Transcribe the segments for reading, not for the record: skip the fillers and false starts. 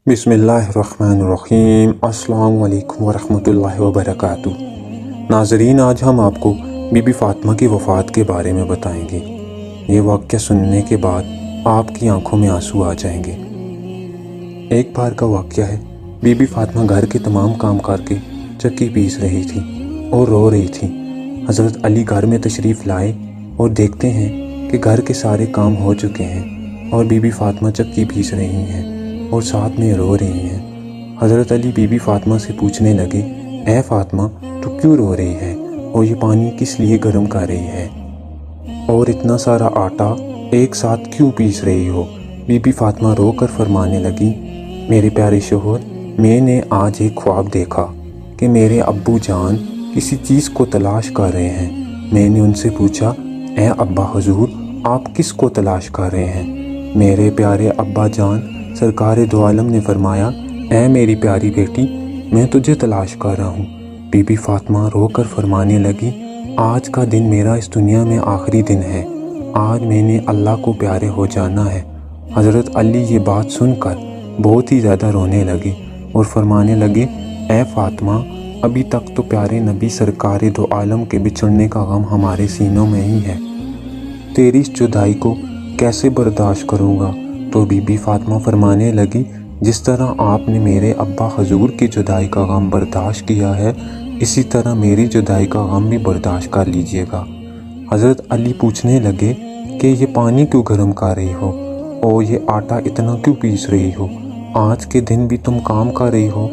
बिस्मिल्लाहिर्रहमानिर्रहीम। अस्सलामु अलैकुम वरहमतुल्लाहि वबरकातुह। नाज़रीन, आज हम आपको बीबी फ़ातिमा की वफ़ात के बारे में बताएंगे। ये वाक़या सुनने के बाद आपकी आंखों में आंसू आ जाएंगे। एक बार का वाक़या है, बीबी फ़ातिमा घर के तमाम काम करके चक्की पीस रही थी और रो रही थी। हज़रत अली घर में तशरीफ़ लाए और देखते हैं कि घर के सारे काम हो चुके हैं और बीबी फ़ातिमा चक्की पीस रही हैं और साथ में रो रही हैं। हज़रत अली बीबी फ़ातिमा से पूछने लगे, ऐ फ़ातिमा, तू क्यों रो रही है और ये पानी किस लिए गर्म कर रही है और इतना सारा आटा एक साथ क्यों पीस रही हो? बीबी फ़ातिमा रो कर फरमाने लगी, मेरे प्यारे शोहर, मैंने आज एक ख्वाब देखा कि मेरे अब्बू जान किसी चीज़ को तलाश कर रहे हैं। मैंने उनसे पूछा, ऐ अब्बा हुजूर, आप किस को तलाश कर रहे हैं? मेरे प्यारे अब्बा जान सरकार दो आलम ने फरमाया, ऐ मेरी प्यारी बेटी, मैं तुझे तलाश कर रहा हूँ। बीबी फ़ातिमा रो कर फरमाने लगी, आज का दिन मेरा इस दुनिया में आखिरी दिन है। आज मैंने अल्लाह को प्यारे हो जाना है। हज़रत अली ये बात सुनकर बहुत ही ज़्यादा रोने लगे और फरमाने लगे, ऐ फ़ातिमा, अभी तक तो प्यारे नबी सरकार दो आलम के बिछड़ने का गम हमारे सीनों में ही है। तेरी इस जुदाई को कैसे बर्दाश्त करूँगा? तो बीबी फ़ातिमा फरमाने लगी, जिस तरह आपने मेरे अब्बा हुजूर की जुदाई का गम बर्दाश्त किया है, इसी तरह मेरी जुदाई का गम भी बर्दाश्त कर लीजिएगा। हज़रत अली पूछने लगे कि ये पानी क्यों गर्म कर रही हो और ये आटा इतना क्यों पीस रही हो? आज के दिन भी तुम काम कर रही हो?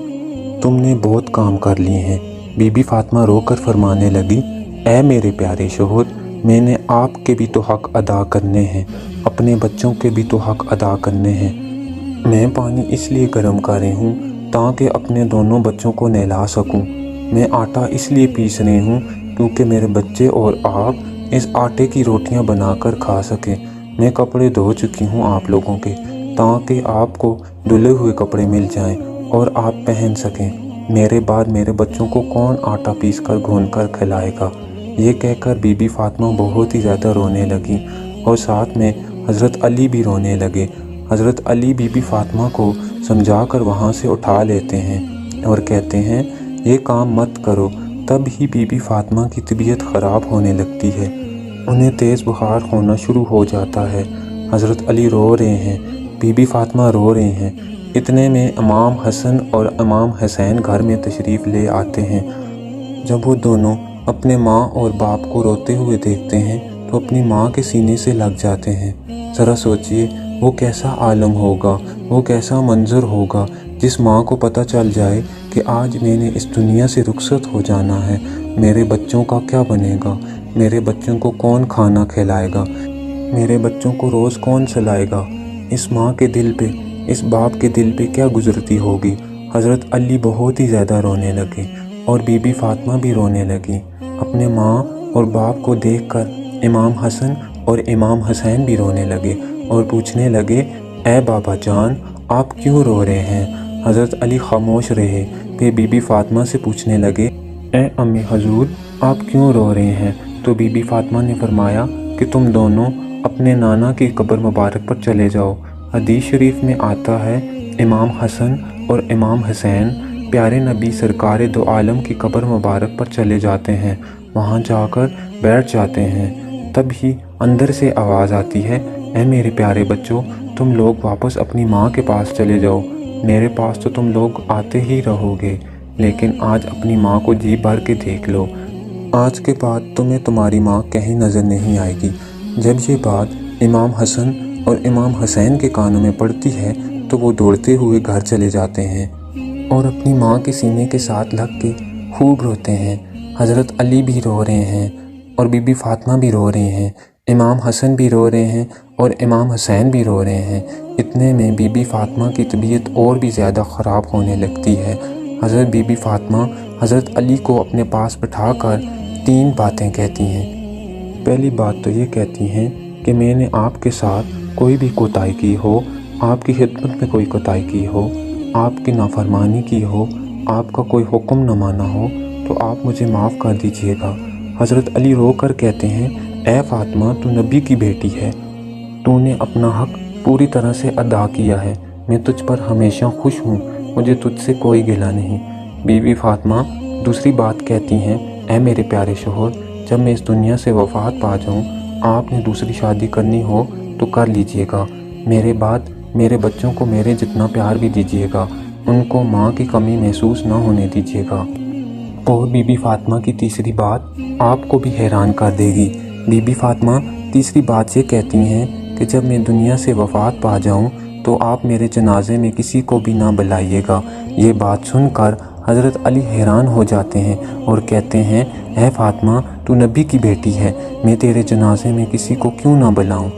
तुमने बहुत काम कर लिए हैं। बीबी फ़ातिमा रो कर फरमाने लगी, ऐ मेरे प्यारे शोहर, मैंने आपके भी तो हक़ अदा करने हैं, अपने बच्चों के भी तो हक़ अदा करने हैं। मैं पानी इसलिए गर्म कर रही हूँ ताकि अपने दोनों बच्चों को नहला सकूँ। मैं आटा इसलिए पीस रही हूँ क्योंकि मेरे बच्चे और आप इस आटे की रोटियाँ बनाकर खा सकें। मैं कपड़े धो चुकी हूँ आप लोगों के, ताकि आपको धुले हुए कपड़े मिल जाएं और आप पहन सकें। मेरे बाद मेरे बच्चों को कौन आटा पीस कर घून कर खिलाएगा? ये कहकर बीबी फ़ातिमा बहुत ही ज़्यादा रोने लगी और साथ में हज़रत अली भी रोने लगे। हज़रत अली बीबी फ़ातिमा को समझा कर वहाँ से उठा लेते हैं और कहते हैं, ये काम मत करो। तब ही बीबी फ़ातिमा की तबीयत ख़राब होने लगती है, उन्हें तेज़ बुखार होना शुरू हो जाता है। हज़रत अली रो रहे हैं, बीबी फ़ातिमा रो रहे हैं। इतने में इमाम हसन और इमाम हुसैन घर में तशरीफ़ ले आते हैं। जब वो दोनों अपने माँ और बाप को रोते हुए देखते हैं तो अपनी माँ के सीने से लग जाते हैं। ज़रा सोचिए, वो कैसा आलम होगा, वो कैसा मंज़र होगा जिस माँ को पता चल जाए कि आज मैंने इस दुनिया से रुखसत हो जाना है। मेरे बच्चों का क्या बनेगा? मेरे बच्चों को कौन खाना खिलाएगा? मेरे बच्चों को रोज़ कौन सुलाएगा? इस माँ के दिल पे, इस बाप के दिल पे क्या गुज़रती होगी? हज़रत अली बहुत ही ज़्यादा रोने लगे और बीबी फ़ातिमा भी रोने लगी। अपने माँ और बाप को देखकर इमाम हसन और इमाम हुसैन भी रोने लगे और पूछने लगे, ऐ बाबा जान, आप क्यों रो रहे हैं? हज़रत अली खामोश रहे। फिर बीबी फ़ातिमा से पूछने लगे, ऐ अम्मी हुजूर, आप क्यों रो रहे हैं? तो बीबी फ़ातिमा ने फरमाया कि तुम दोनों अपने नाना की कब्र मुबारक पर चले जाओ। हदीस शरीफ में आता है, इमाम हसन और इमाम हुसैन प्यारे नबी सरकार दो आलम की कब्र मुबारक पर चले जाते हैं। वहाँ जाकर बैठ जाते हैं। तब ही अंदर से आवाज़ आती है, ऐ मेरे प्यारे बच्चों, तुम लोग वापस अपनी माँ के पास चले जाओ। मेरे पास तो तुम लोग आते ही रहोगे, लेकिन आज अपनी माँ को जी भर के देख लो। आज के बाद तुम्हें तुम्हारी माँ कहीं नज़र नहीं आएगी। जब ये बात इमाम हसन और इमाम हुसैन के कानों में पड़ती है तो वो दौड़ते हुए घर चले जाते हैं और अपनी माँ के सीने के साथ लग के खूब रोते हैं। हज़रत अली भी रो रहे हैं और बीबी फ़ातिमा भी रो रहे हैं। इमाम हसन भी रो रहे हैं और इमाम हुसैन भी रो रहे हैं। इतने में बीबी फ़ातिमा की तबीयत और भी ज़्यादा ख़राब होने लगती है। हज़रत बीबी फ़ातिमा हज़रत अली को अपने पास बिठाकर 3 बातें कहती हैं। पहली बात तो ये कहती हैं कि मैंने आपके साथ कोई भी कोताही की हो, आपकी खिदमत में कोई कोताही की हो, आपकी नाफरमानी की हो, आपका कोई हुक्म न माना हो, तो आप मुझे माफ़ कर दीजिएगा। हज़रत अली रो कर कहते हैं, ऐ फ़ातिमा, तू नबी की बेटी है, तूने अपना हक़ पूरी तरह से अदा किया है। میں تجھ پر ہمیشہ خوش ہوں، مجھے تجھ سے کوئی گلہ نہیں۔ بی بی فاطمہ دوسری بات کہتی ہیں، اے میرے پیارے شوہر، جب میں اس دنیا سے وفات پا جاؤں، آپ نے دوسری شادی کرنی ہو تو کر لیجئے گا، میرے بعد میرے بچوں کو میرے جتنا پیار بھی دیجئے گا، ان کو ماں کی کمی محسوس نہ ہونے دیجئے گا۔ اور بی بی فاطمہ کی تیسری بات آپ کو بھی حیران کر دے گی۔ بی بی فاطمہ تیسری بات یہ کہتی ہیں کہ جب میں دنیا سے وفات پا جاؤں تو آپ میرے جنازے میں کسی کو بھی نہ بلائیے گا۔ یہ بات سن کر حضرت علی حیران ہو جاتے ہیں اور کہتے ہیں، اے فاطمہ، تو نبی کی بیٹی ہے، میں تیرے جنازے میں کسی کو کیوں نہ بلاؤں؟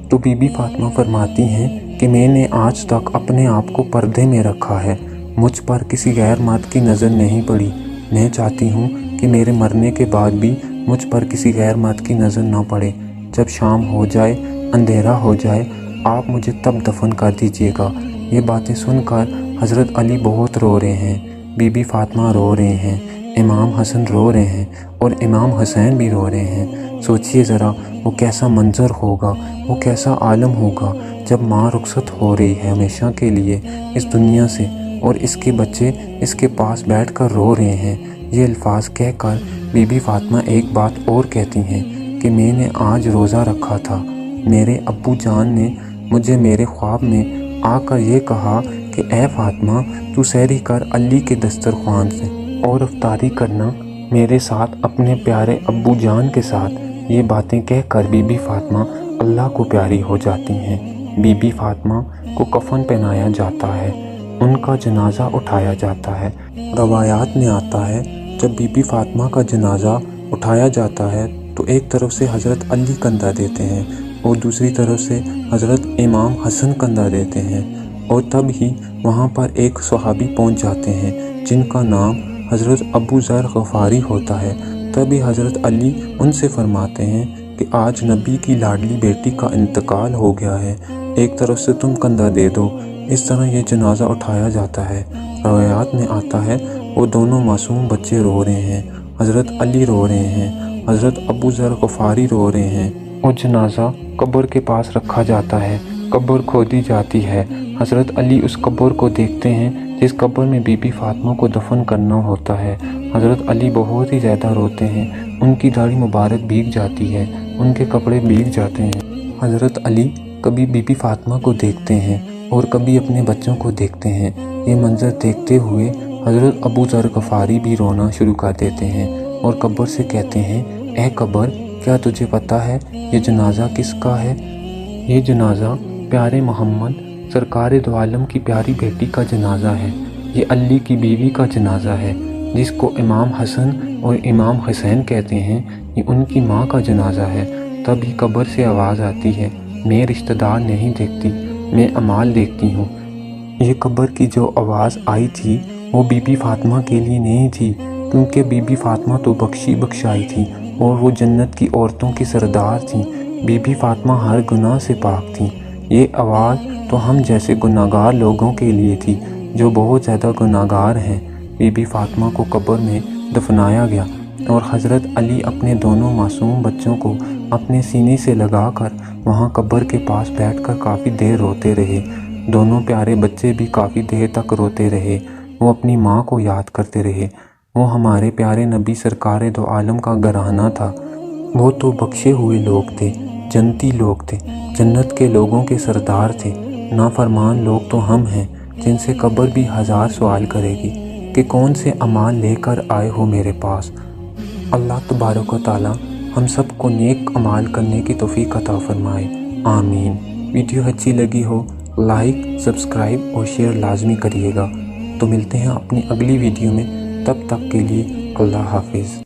تو بی بی فاطمہ فرماتی ہیں کہ میں نے آج تک اپنے آپ کو پردے میں رکھا ہے، مجھ پر کسی غیر مرد کی نظر نہیں پڑی، میں چاہتی ہوں کہ میرے مرنے کے بعد بھی مجھ پر کسی غیر مرد کی نظر نہ پڑے، جب شام ہو جائے، اندھیرا ہو جائے، آپ مجھے تب دفن کر دیجئے گا۔ یہ باتیں سن کر حضرت علی بہت رو رہے ہیں، بی بی فاطمہ رو رہے ہیں، امام حسن رو رہے ہیں اور امام حسین بھی رو رہے ہیں۔ سوچئے ذرا وہ کیسا منظر ہوگا، وہ کیسا عالم ہوگا جب ماں رخصت ہو رہی ہے ہمیشہ کے لیے اس دنیا سے، اور اس کے بچے اس کے پاس بیٹھ کر رو رہے ہیں۔ یہ الفاظ کہہ کر بی بی فاطمہ ایک بات اور کہتی ہیں کہ میں نے آج روزہ رکھا تھا، میرے ابو جان نے مجھے میرے خواب میں آ کر یہ کہا کہ اے فاطمہ، تو سحری کر علی کے دسترخوان سے اور افطاری کرنا میرے ساتھ اپنے پیارے ابو جان کے ساتھ۔ یہ باتیں کہہ کر بی بی فاطمہ اللہ کو پیاری ہو جاتی ہیں۔ بی بی فاطمہ کو کفن پہنایا جاتا ہے، ان کا جنازہ اٹھایا جاتا ہے۔ روایات میں آتا ہے جب بی بی فاطمہ کا جنازہ اٹھایا جاتا ہے تو ایک طرف سے حضرت علی کندھا دیتے ہیں اور دوسری طرف سے حضرت امام حسن کندھا دیتے ہیں، اور تب ہی وہاں پر ایک صحابی پہنچ جاتے ہیں جن کا نام حضرت ابو ذر غفاری ہوتا ہے۔ تبھی حضرت علی ان سے فرماتے ہیں کہ آج نبی کی لاڈلی بیٹی کا انتقال ہو گیا ہے، ایک طرف سے تم کندھا دے دو۔ اس طرح یہ جنازہ اٹھایا جاتا ہے۔ روایات میں آتا ہے وہ دونوں معصوم بچے رو رہے ہیں، حضرت علی رو رہے ہیں، حضرت ابو ذر غفاری رو رہے ہیں، اور جنازہ قبر کے پاس رکھا جاتا ہے، قبر کھودی جاتی ہے۔ حضرت علی اس قبر کو دیکھتے ہیں جس قبر میں بی بی فاطمہ کو دفن کرنا ہوتا ہے۔ حضرت علی بہت ہی زیادہ روتے ہیں، ان کی داڑھی مبارک بھیگ جاتی ہے، ان کے کپڑے بھیگ جاتے ہیں۔ حضرت علی کبھی بی بی فاطمہ کو دیکھتے ہیں اور کبھی اپنے بچوں کو دیکھتے ہیں۔ یہ منظر دیکھتے ہوئے حضرت ابو ذر غفاری بھی رونا شروع کر دیتے ہیں اور قبر سے کہتے ہیں، اے قبر، کیا تجھے پتہ ہے یہ جنازہ کس کا ہے؟ یہ جنازہ پیارے محمد سرکار دو عالم کی پیاری بیٹی کا جنازہ ہے، یہ علی کی بیوی کا جنازہ ہے جس کو امام حسن اور امام حسین کہتے ہیں، یہ ان کی ماں کا جنازہ ہے۔ تبھی قبر سے آواز آتی ہے، میں رشتہ دار نہیں دیکھتی، میں اعمال دیکھتی ہوں۔ یہ قبر کی جو آواز آئی تھی وہ بی بی فاطمہ کے لیے نہیں تھی، کیونکہ بی بی فاطمہ تو بخشی بخشائی تھی اور وہ جنت کی عورتوں کی سردار تھیں۔ بی بی فاطمہ ہر گناہ سے پاک تھیں۔ یہ آواز تو ہم جیسے گناہگار لوگوں کے لیے تھی جو بہت زیادہ گناہگار ہیں۔ بی بی فاطمہ کو قبر میں دفنایا گیا اور حضرت علی اپنے دونوں معصوم بچوں کو اپنے سینے سے لگا کر وہاں قبر کے پاس بیٹھ کر کافی دیر روتے رہے۔ دونوں پیارے بچے بھی کافی دیر تک روتے رہے، وہ اپنی ماں کو یاد کرتے رہے۔ وہ ہمارے پیارے نبی سرکار دو عالم کا گھرانہ تھا، وہ تو بخشے ہوئے لوگ تھے، جنتی لوگ تھے، جنت کے لوگوں کے سردار تھے۔ نافرمان لوگ تو ہم ہیں جن سے قبر بھی ہزار سوال کرے گی کہ کون سے اعمال لے کر آئے ہو میرے پاس۔ اللہ تبارک و تعالی ہم سب کو نیک اعمال کرنے کی توفیق عطا فرمائے، آمین۔ ویڈیو اچھی لگی ہو لائک، سبسکرائب اور شیئر لازمی کریے گا۔ تو ملتے ہیں اپنی اگلی ویڈیو میں، تب تک کے لیے اللہ حافظ۔